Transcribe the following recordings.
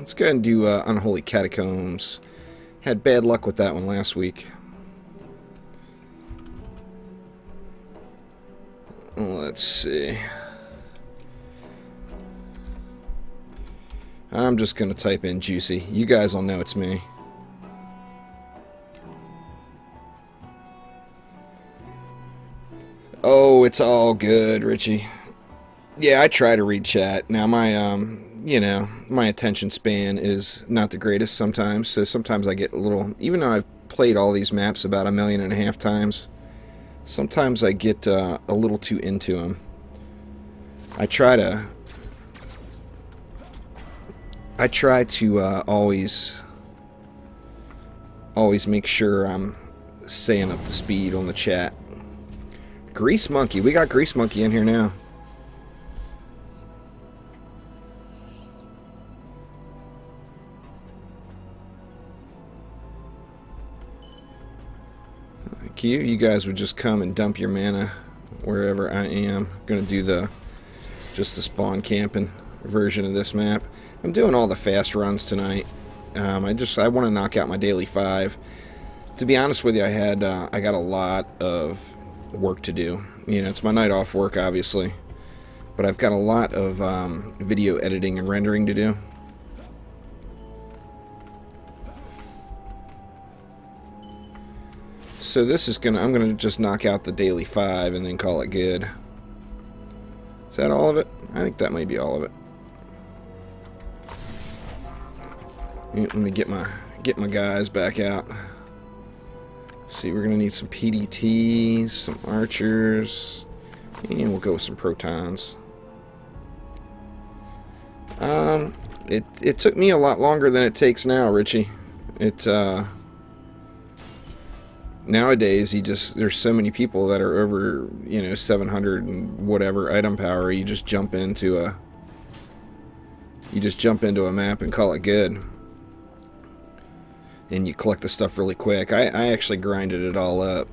Let's go ahead and do Unholy Catacombs. Had bad luck with that one last week. Let's see. I'm just going to type in Juicy. You guys will know it's me. Oh, it's all good, Richie. Yeah, I try to read chat. Now, my attention span is not the greatest sometimes, so sometimes I get a little, even though I've played all these maps about 1.5 million times, sometimes I get a little too into them. I try to always make sure I'm staying up to speed on the chat. Grease Monkey. We got Grease Monkey in here now. Thank you. You guys would just come and dump your mana wherever I am. I'm going to do just the spawn camping version of this map. I'm doing all the fast runs tonight. I want to knock out my daily 5. To be honest with you, I got a lot of work to do. You know, it's my night off work, obviously, but I've got a lot of video editing and rendering to do. So this is I'm gonna just knock out the daily 5 and then call it good. Is that all of it? I think that might be all of it. Let me get my guys back out. See, we're gonna need some PDTs, some archers, and we'll go with some protons. It took me a lot longer than it takes now, Richie. Nowadays there's so many people that are over 700 and whatever item power. You just jump into a map and call it good. And you collect the stuff really quick. I actually grinded it all up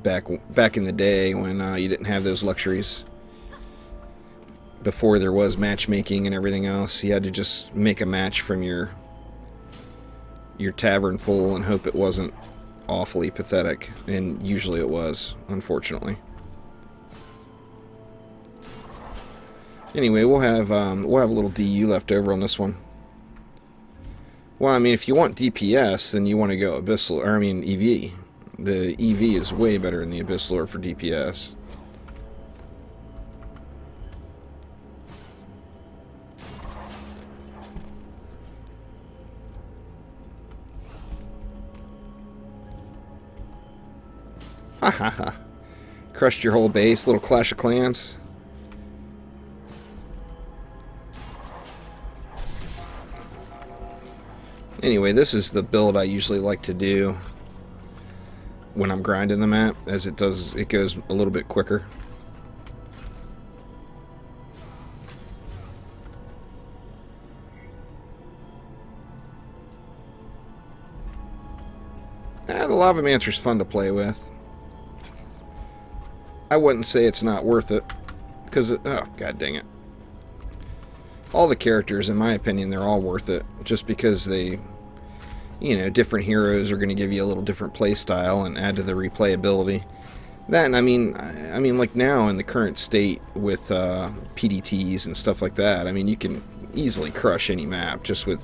back in the day when you didn't have those luxuries. Before there was matchmaking and everything else, you had to just make a match from your tavern pool and hope it wasn't awfully pathetic, and usually it was, unfortunately. Anyway, we'll have a little DU left over on this one. Well, I mean, if you want DPS, then you want to go Abyssal, or I mean EV. The EV is way better than the Abyssal for DPS. Ha ha ha. Crushed your whole base, little Clash of Clans. Anyway, this is the build I usually like to do when I'm grinding the map, as it goes a little bit quicker. The Lavamancer's fun to play with. I wouldn't say it's not worth it, because oh, god dang it. All the characters, in my opinion, they're all worth it, just because they, different heroes are going to give you a little different play style and add to the replayability. That, and I mean, like now in the current state with PDTs and stuff like that, I mean, you can easily crush any map just with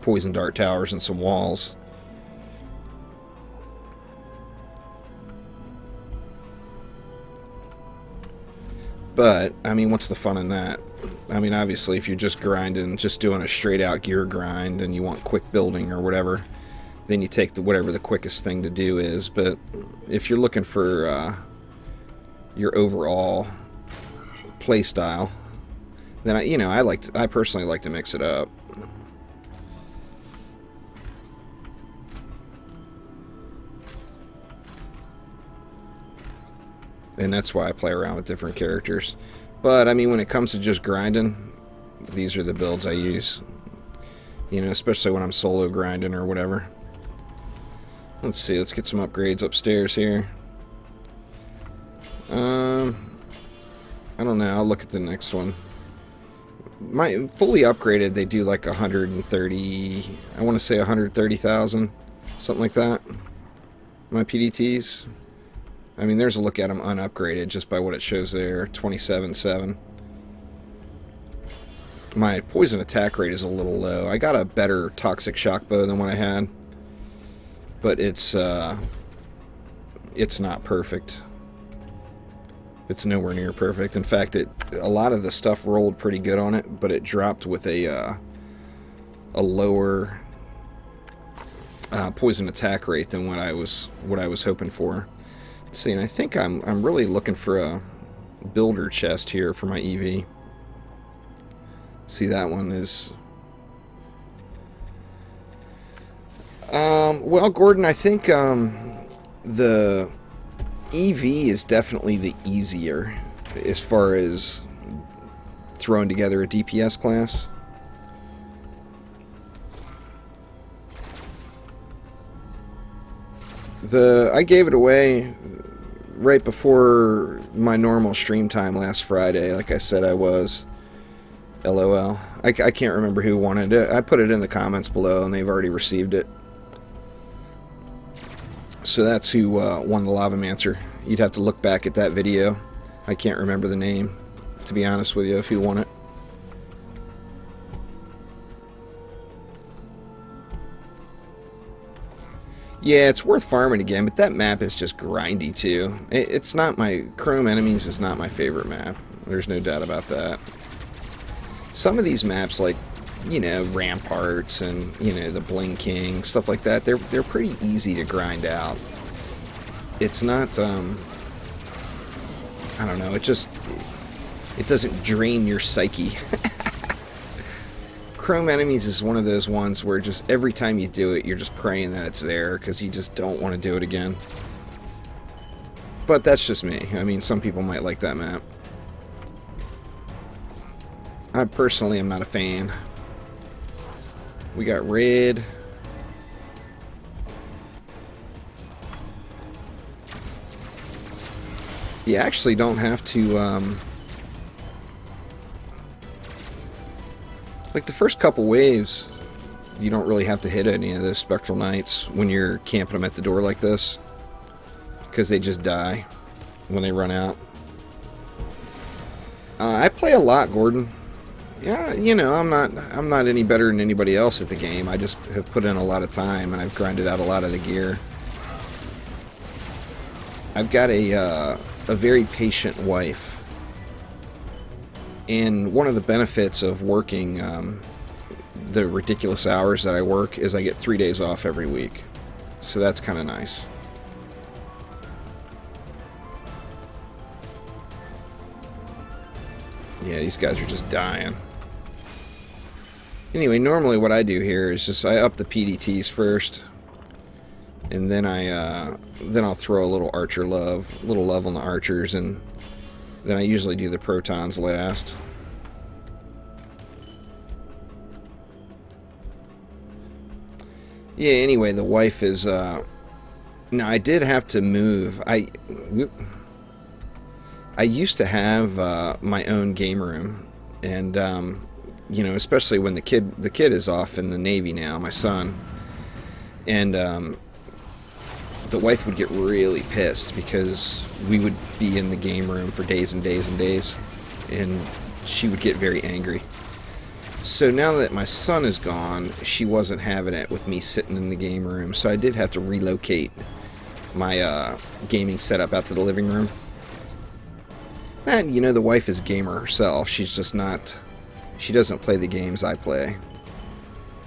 poison dart towers and some walls. But, I mean, what's the fun in that? I mean, obviously, if you're just grinding, just doing a straight-out gear grind, and you want quick building or whatever, then you take whatever the quickest thing to do is. But if you're looking for your overall play style, then I personally like to mix it up. And that's why I play around with different characters. But, I mean, when it comes to just grinding, these are the builds I use. Especially when I'm solo grinding or whatever. Let's see, let's get some upgrades upstairs here. I don't know, I'll look at the next one. my fully upgraded, they do like 130. I want to say 130,000, something like that. My PDTs. I mean, there's a look at them unupgraded just by what it shows there. 27.7. My poison attack rate is a little low. I got a better toxic shock bow than what I had, but it's not perfect. It's nowhere near perfect. In fact, a lot of the stuff rolled pretty good on it, but it dropped with a lower poison attack rate than what I was hoping for. Let's see, and I think I'm really looking for a builder chest here for my EV. See, that one is. Well, Gordon, I think the EV is definitely the easier as far as throwing together a DPS class. I gave it away right before my normal stream time last Friday, like I said I was. LOL. I can't remember who wanted it. I put it in the comments below and they've already received it. So that's who won the Lavamancer. You'd have to look back at that video. I can't remember the name, to be honest with you, of who won it. Yeah, it's worth farming again, but that map is just grindy too. It's not my... Chrome Enemies is not my favorite map. There's no doubt about that. Some of these maps, like, you know, Ramparts and, you know, the Bling King, stuff like that, they're pretty easy to grind out. It's not, I don't know, it doesn't drain your psyche. Chrome Enemies is one of those ones where just every time you do it, you're just praying that it's there, because you just don't want to do it again. But that's just me. I mean, some people might like that map. I personally am not a fan. We got red. You actually don't have to, like the first couple waves, you don't really have to hit any of those Spectral Knights when you're camping them at the door like this, because they just die when they run out. I play a lot, Gordon. Yeah, you know, I'm not any better than anybody else at the game. I just have put in a lot of time and I've grinded out a lot of the gear. I've got a very patient wife, and one of the benefits of working the ridiculous hours that I work is I get 3 days off every week, so that's kind of nice. Yeah, these guys are just dying. Anyway, normally what I do here is just I up the PDTs first, and then I'll throw a little love on the archers, and then I usually do the protons last. Yeah. Anyway, the wife is. Now I did have to move. I used to have my own game room, and you know, especially when the kid is off in the Navy now, my son, and the wife would get really pissed because we would be in the game room for days and days and days, and she would get very angry. So now that my son is gone, she wasn't having it with me sitting in the game room, so I did have to relocate my gaming setup out to the living room. And, you know, the wife is a gamer herself. She's just not... She doesn't play the games I play.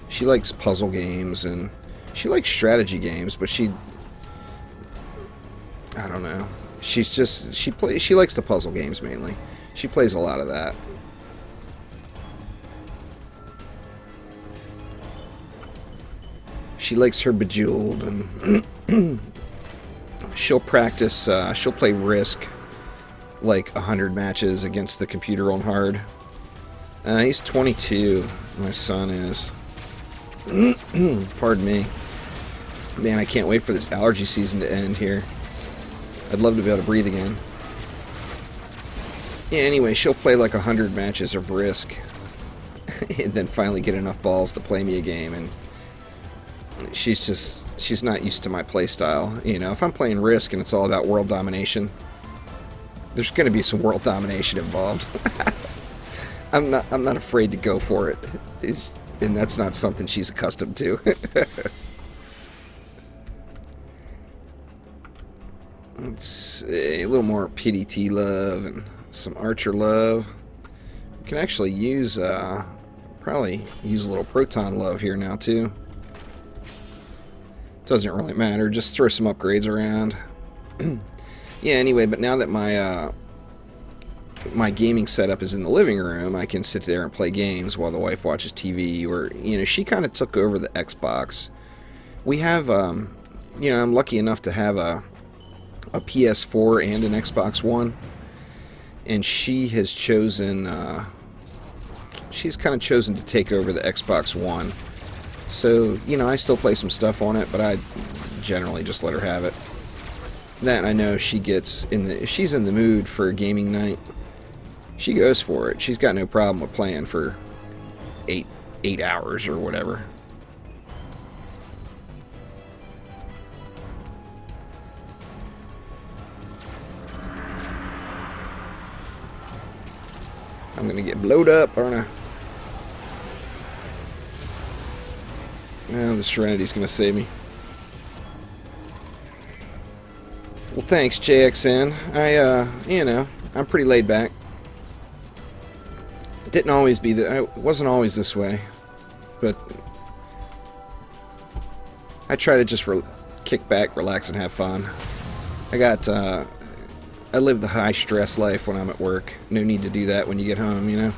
She likes puzzle games, and she likes strategy games, but she... I don't know. She's just... She likes the puzzle games, mainly. She plays a lot of that. She likes her Bejeweled, and... she'll practice... she'll play Risk like 100 matches against the computer on hard. He's 22, my son is. Pardon me. Man, I can't wait for this allergy season to end here. I'd love to be able to breathe again. Yeah, anyway, she'll play like 100 matches of Risk and then finally get enough balls to play me a game. And she's not used to my play style. You know, if I'm playing Risk and it's all about world domination, there's going to be some world domination involved. I'm not afraid to go for it, and that's not something she's accustomed to. It's a little more PDT love and some Archer love. We can actually use probably use a little Proton love here now too. Doesn't really matter, just throw some upgrades around. Yeah, anyway, but now that my gaming setup is in the living room, I can sit there and play games while the wife watches TV, or, you know, she kind of took over the Xbox. We have, you know, I'm lucky enough to have a PS4 and an Xbox One, and she has chosen, she's kind of chosen to take over the Xbox One. So, you know, I still play some stuff on it, but I generally just let her have it. That I know she gets if she's in the mood for a gaming night, she goes for it. She's got no problem with playing for 8 hours or whatever. I'm gonna get blowed up, aren't I? Now the Serenity's gonna save me. Well, thanks, JXN. You know, I'm pretty laid back. It didn't always be that. It wasn't always this way, but I try to just kick back, relax, and have fun. I live the high stress life when I'm at work. No need to do that when you get home, you know.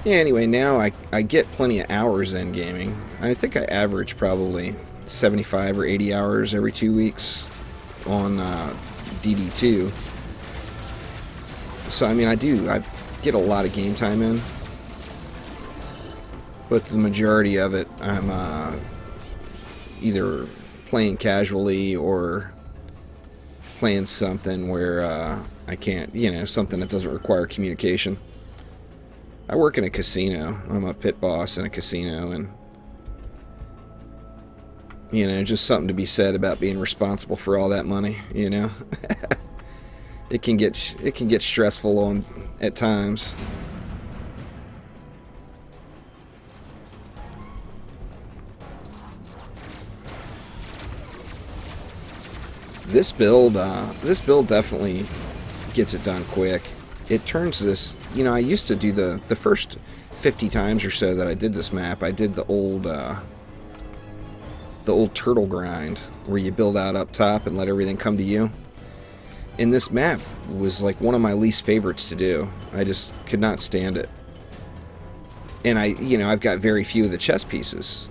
Yeah, anyway, now I get plenty of hours in gaming. I think I average probably 75 or 80 hours every 2 weeks on DD2. So, I mean, I get a lot of game time in. But the majority of it, I'm either playing casually or playing something where I can't, you know, something that doesn't require communication. I work in a casino. I'm a pit boss in a casino, and, you know, just something to be said about being responsible for all that money, you know. It can get stressful at times. This build definitely gets it done quick. It turns this, you know, I used to do the first 50 times or so that I did this map, I did the old turtle grind, where you build out up top and let everything come to you. And this map was like one of my least favorites to do. I just could not stand it. And I've got very few of the chess pieces.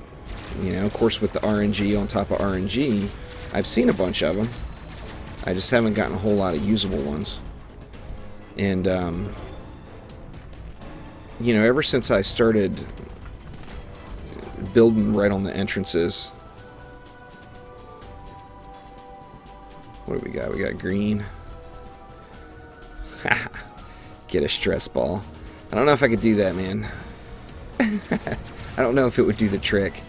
You know, of course, with the RNG on top of RNG, I've seen a bunch of them. I just haven't gotten a whole lot of usable ones. And, you know, ever since I started building right on the entrances. What do we got? We got green. Get a stress ball. I don't know if I could do that, man. I don't know if it would do the trick.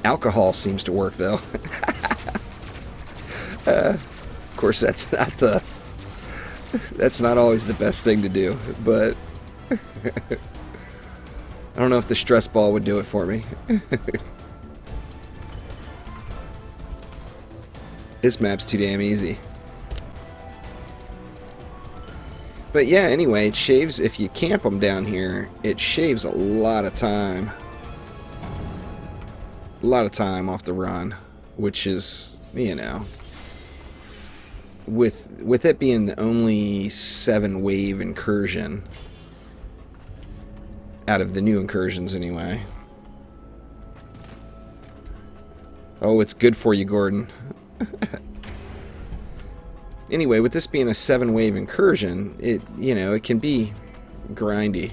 Alcohol seems to work, though. Of course, that's not always the best thing to do, but I don't know if the stress ball would do it for me. This map's too damn easy. But yeah, anyway, it shaves, if you camp them down here, it shaves a lot of time. A lot of time off the run, which is, you know, with it being the only 7-wave incursion out of the new incursions anyway. Oh, it's good for you, Gordon. Anyway, with this being a 7-wave incursion, it can be grindy.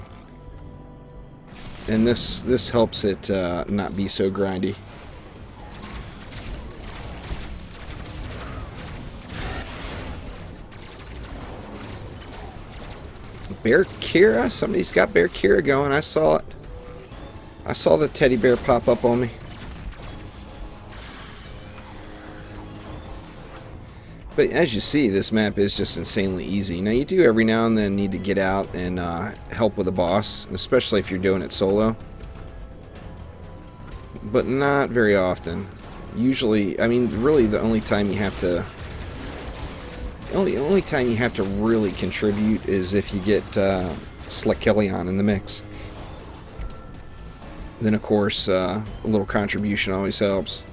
And this helps it not be so grindy. Bear Kira? Somebody's got Bear Kira going. I saw it. I saw the teddy bear pop up on me. But as you see, this map is just insanely easy. Now, you do every now and then need to get out and help with a boss, especially if you're doing it solo. But not very often. Usually, I mean, really the only time you have to... The only time you have to really contribute is if you get Slick Kellyon in the mix. Then, of course, a little contribution always helps.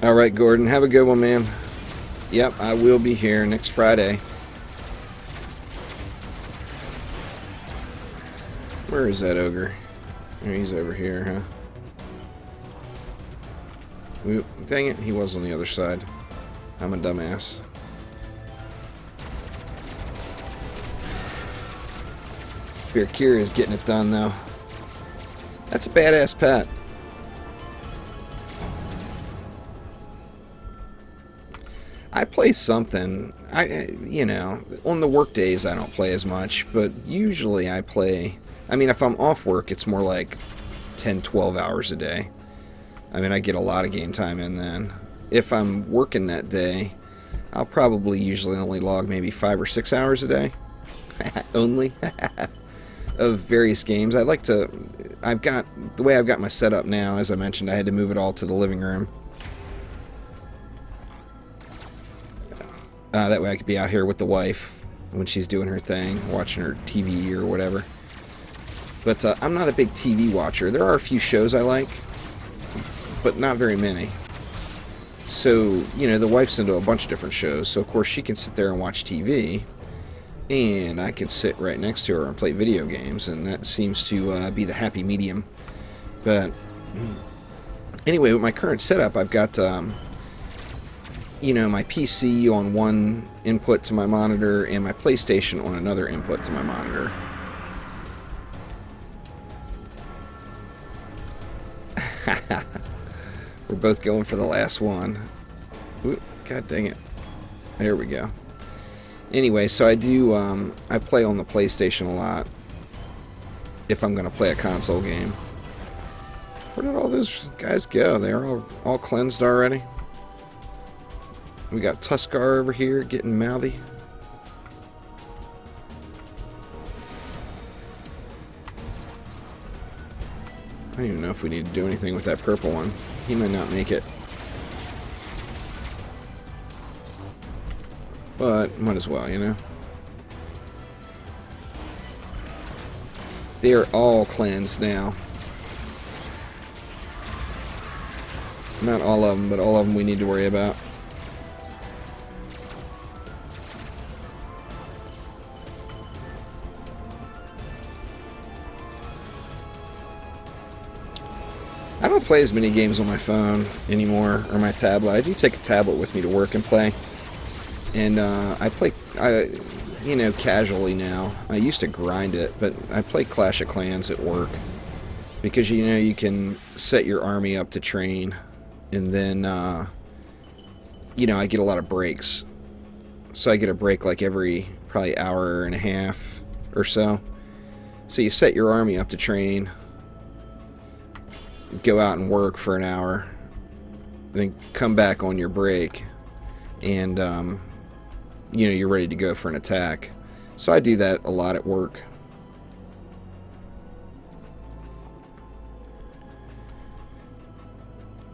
Alright, Gordon, have a good one, man. Yep, I will be here next Friday. Where is that ogre? Oh, he's over here, huh? Oop, dang it, he was on the other side. I'm a dumbass. Bear Kira is getting it done, though. That's a badass pet. I play something. You know, on the work days I don't play as much, but usually I play. I mean, if I'm off work, it's more like 10, 12 hours a day. I mean, I get a lot of game time in then. If I'm working that day, I'll probably usually only log maybe 5 or 6 hours a day. Only. Of various games. I like to... I've got... The way I've got my setup now, as I mentioned, I had to move it all to the living room. That way I could be out here with the wife when she's doing her thing, watching her TV or whatever. But I'm not a big TV watcher. There are a few shows I like, but not very many. So, you know, the wife's into a bunch of different shows, so of course she can sit there and watch TV, and I can sit right next to her and play video games, and that seems to be the happy medium. But anyway, with my current setup, I've got... you know, my PC on one input to my monitor and my PlayStation on another input to my monitor. We're both going for the last one. Ooh, God dang it. There we go. Anyway, so I do, I play on the PlayStation a lot if I'm going to play a console game. Where did all those guys go? They're all cleansed already? We got Tuskar over here getting mouthy. I don't even know if we need to do anything with that purple one. He might not make it. But, might as well, you know? They are all cleansed now. Not all of them, but all of them we need to worry about. I don't play as many games on my phone anymore, or my tablet. I do take a tablet with me to work and play. And I play, you know, casually now. I used to grind it, but I play Clash of Clans at work. Because, you know, you can set your army up to train. And then, you know, I get a lot of breaks. So I get a break like every probably hour and a half or so. So you set your army up to train. Go out and work for an hour, then come back on your break, and you know, you're ready to go for an attack. So I do that a lot at work.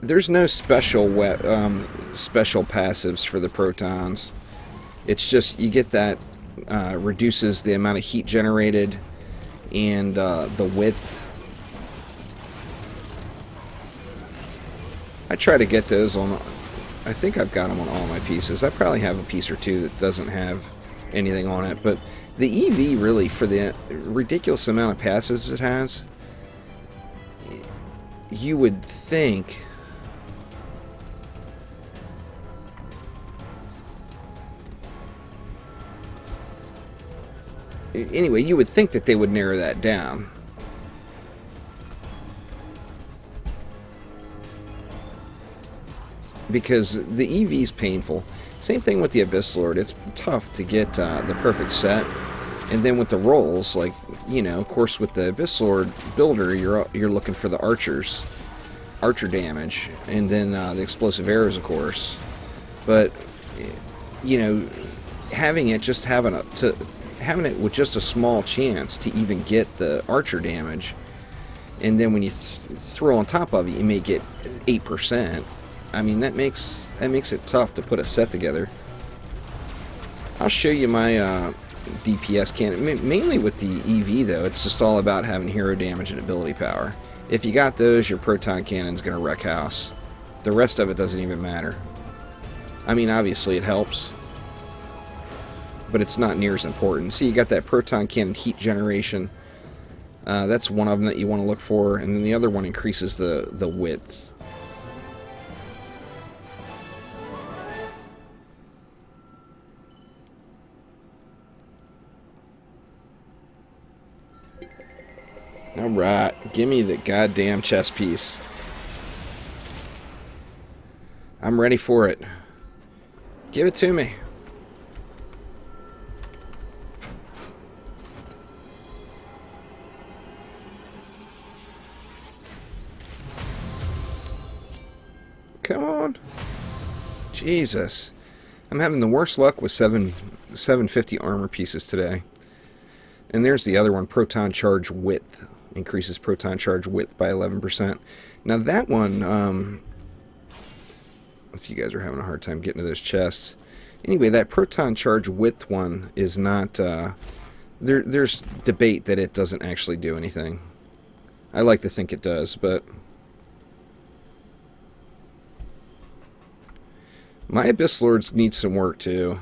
There's no special special passives for the protons. It's just you get that reduces the amount of heat generated and the width. I try to get those on, I think I've got them on all my pieces. I probably have a piece or two that doesn't have anything on it, but the EV really, for the ridiculous amount of passives it has, you would think anyway, you would think that they would narrow that down. Because the EV is painful. Same thing with the Abyss Lord. It's tough to get the perfect set. And then with the rolls, like, you know, of course with the Abyss Lord builder, you're looking for the archer damage, and then the explosive arrows, of course. But, you know, having it with just a small chance to even get the archer damage, and then when you throw on top of it, you may get 8%. I mean, that makes it tough to put a set together. I'll show you my DPS cannon. Mainly with the EV, though, it's just all about having hero damage and ability power. If you got those, your proton cannon's going to wreck house. The rest of it doesn't even matter. I mean, obviously it helps, but it's not near as important. See, you got that proton cannon heat generation. That's one of them that you want to look for, and then the other one increases the width. Alright, give me the goddamn chess piece. I'm ready for it. Give it to me. Come on. Jesus. I'm having the worst luck with 750 armor pieces today. And there's the other one, proton charge width. Increases proton charge width by 11%. Now that one, if you guys are having a hard time getting to those chests. Anyway, that proton charge width one is not, there's debate that it doesn't actually do anything. I like to think it does, but my Abyss Lords need some work too.